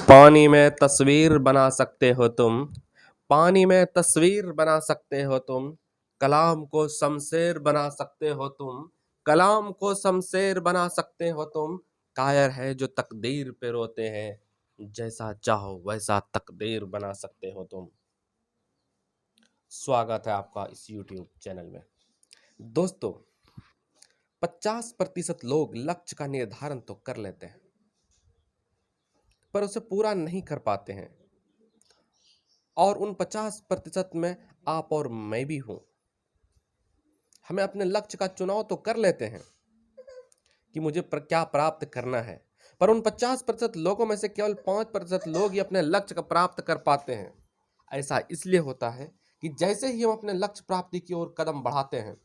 पानी में तस्वीर बना सकते हो तुम, पानी में तस्वीर बना सकते हो तुम, कलाम को शमशेर बना सकते हो तुम, कलाम को शमशेर बना सकते हो तुम, कायर है जो तकदीर पे रोते हैं, जैसा चाहो वैसा तकदीर बना सकते हो तुम। स्वागत है आपका इस YouTube चैनल में। दोस्तों, 50% लोग लक्ष्य का निर्धारण तो कर लेते हैं, पर उसे पूरा नहीं कर पाते हैं। और उन 50% में आप और मैं भी हूं। हमें अपने लक्ष्य का चुनाव तो कर लेते हैं कि मुझे क्या प्राप्त करना है, पर उन 50% लोगों में से केवल 5% लोग ही अपने लक्ष्य का प्राप्त कर पाते हैं। ऐसा इसलिए होता है कि जैसे ही हम अपने लक्ष्य प्राप्ति की ओर कदम बढ़ाते हैं,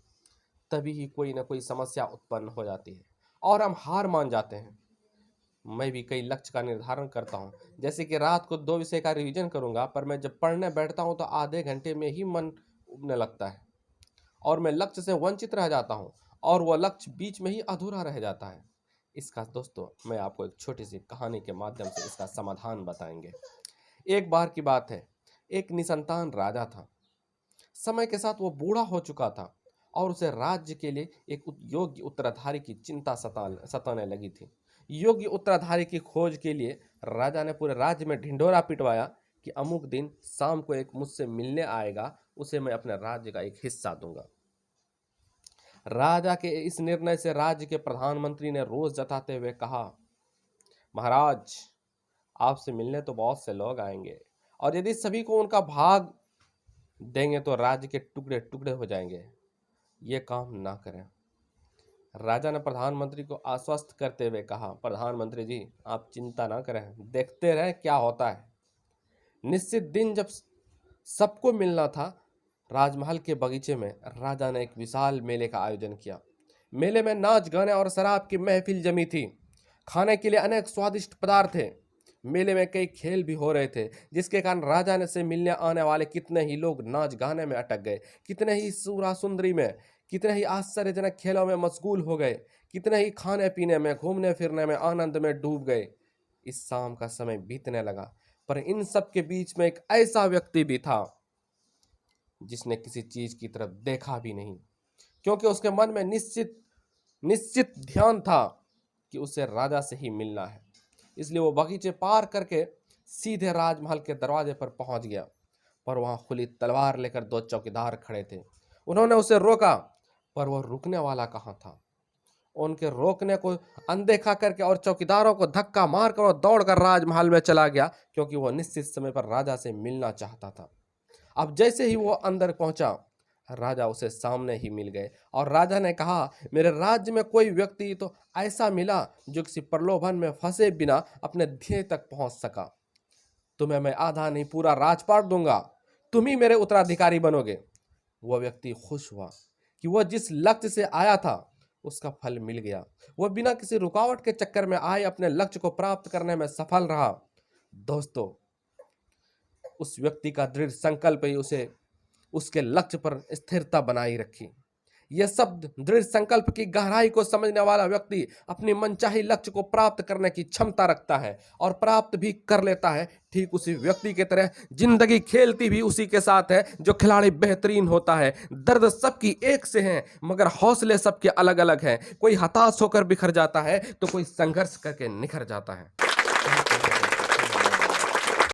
तभी ही कोई ना कोई समस्या उत्पन्न हो जाती है और हम हार मान जाते हैं। मैं भी कई लक्ष्य का निर्धारण करता हूं, जैसे कि रात को 2 विषय का रिवीजन करूंगा, पर मैं जब पढ़ने बैठता हूं तो आधे घंटे में ही मन उबने लगता है और मैं लक्ष्य से वंचित रह जाता हूं और वह लक्ष्य बीच में ही अधूरा रह जाता है। इसका दोस्तों, मैं आपको एक छोटी सी कहानी के माध्यम से इसका समाधान बताएंगे। एक बार की बात है, एक निसंतान राजा था। समय के साथ वो बूढ़ा हो चुका था और उसे राज्य के लिए एक योग्य उत्तराधारी की चिंता सताने लगी थी। योग्य उत्तराधारी की खोज के लिए राजा ने पूरे राज्य में ढिंढोरा पिटवाया कि अमुक दिन शाम को एक मुझसे मिलने आएगा, उसे मैं अपने राज्य का एक हिस्सा दूंगा। राजा के इस निर्णय से राज्य के प्रधानमंत्री ने रोष जताते हुए कहा, महाराज, आपसे मिलने तो बहुत से लोग आएंगे और यदि सभी को उनका भाग देंगे तो राज्य के टुकड़े टुकड़े हो जाएंगे। ये काम ना करें। राजा ने प्रधानमंत्री को आश्वस्त करते हुए कहा, प्रधानमंत्री जी, आप चिंता ना करें, देखते रहें क्या होता है। निश्चित दिन जब सबको मिलना था, राजमहल के बगीचे में राजा ने एक विशाल मेले का आयोजन किया। मेले में नाच गाने और शराब की महफिल जमी थी। खाने के लिए अनेक स्वादिष्ट पदार्थ थे। मेले में कई खेल भी हो रहे थे, जिसके कारण राजा ने से मिलने आने वाले कितने ही लोग नाच गाने में अटक गए, कितने ही सूरा सुंदरी में, कितने ही आश्चर्यजनक खेलों में मशगूल हो गए, कितने ही खाने पीने में, घूमने फिरने में आनंद में डूब गए। इस शाम का समय बीतने लगा, पर इन सब के बीच में एक ऐसा व्यक्ति भी था जिसने किसी चीज की तरफ देखा भी नहीं, क्योंकि उसके मन में निश्चित ध्यान था कि उसे राजा से ही मिलना है। इसलिए वो बगीचे पार करके सीधे राजमहल के दरवाजे पर पहुंच गया, पर वहां खुली तलवार लेकर 2 चौकीदार खड़े थे। उन्होंने उसे रोका, पर वो रुकने वाला कहां था। उनके रोकने को अनदेखा करके और चौकीदारों को धक्का मारकर वो दौड़कर राजमहल में चला गया, क्योंकि वो निश्चित समय पर राजा से मिलना चाहता था। अब जैसे ही वो अंदर पहुंचा, राजा उसे सामने ही मिल गए और राजा ने कहा, मेरे राज्य में कोई व्यक्ति तो ऐसा मिला जो किसी प्रलोभन में फंसे बिना अपने ध्येय तक पहुंच सका। तुम्हें मैं आधा नहीं पूरा राजपाट दूंगा, तुम ही मेरे उत्तराधिकारी बनोगे। वह व्यक्ति खुश हुआ कि वह जिस लक्ष्य से आया था उसका फल मिल गया। वह बिना किसी रुकावट के चक्कर में आए अपने लक्ष्य को प्राप्त करने में सफल रहा। दोस्तों, उस व्यक्ति का दृढ़ संकल्प ही उसे उसके लक्ष्य पर स्थिरता बनाई रखी। यह शब्द दृढ़ संकल्प की गहराई को समझने वाला व्यक्ति अपनी मनचाही लक्ष्य को प्राप्त करने की क्षमता रखता है और प्राप्त भी कर लेता है। ठीक उसी व्यक्ति की तरह जिंदगी खेलती भी उसी के साथ है जो खिलाड़ी बेहतरीन होता है। दर्द सबकी एक से हैं, मगर हौसले सबके अलग अलग हैं। कोई हताश होकर बिखर जाता है तो कोई संघर्ष करके निखर जाता है।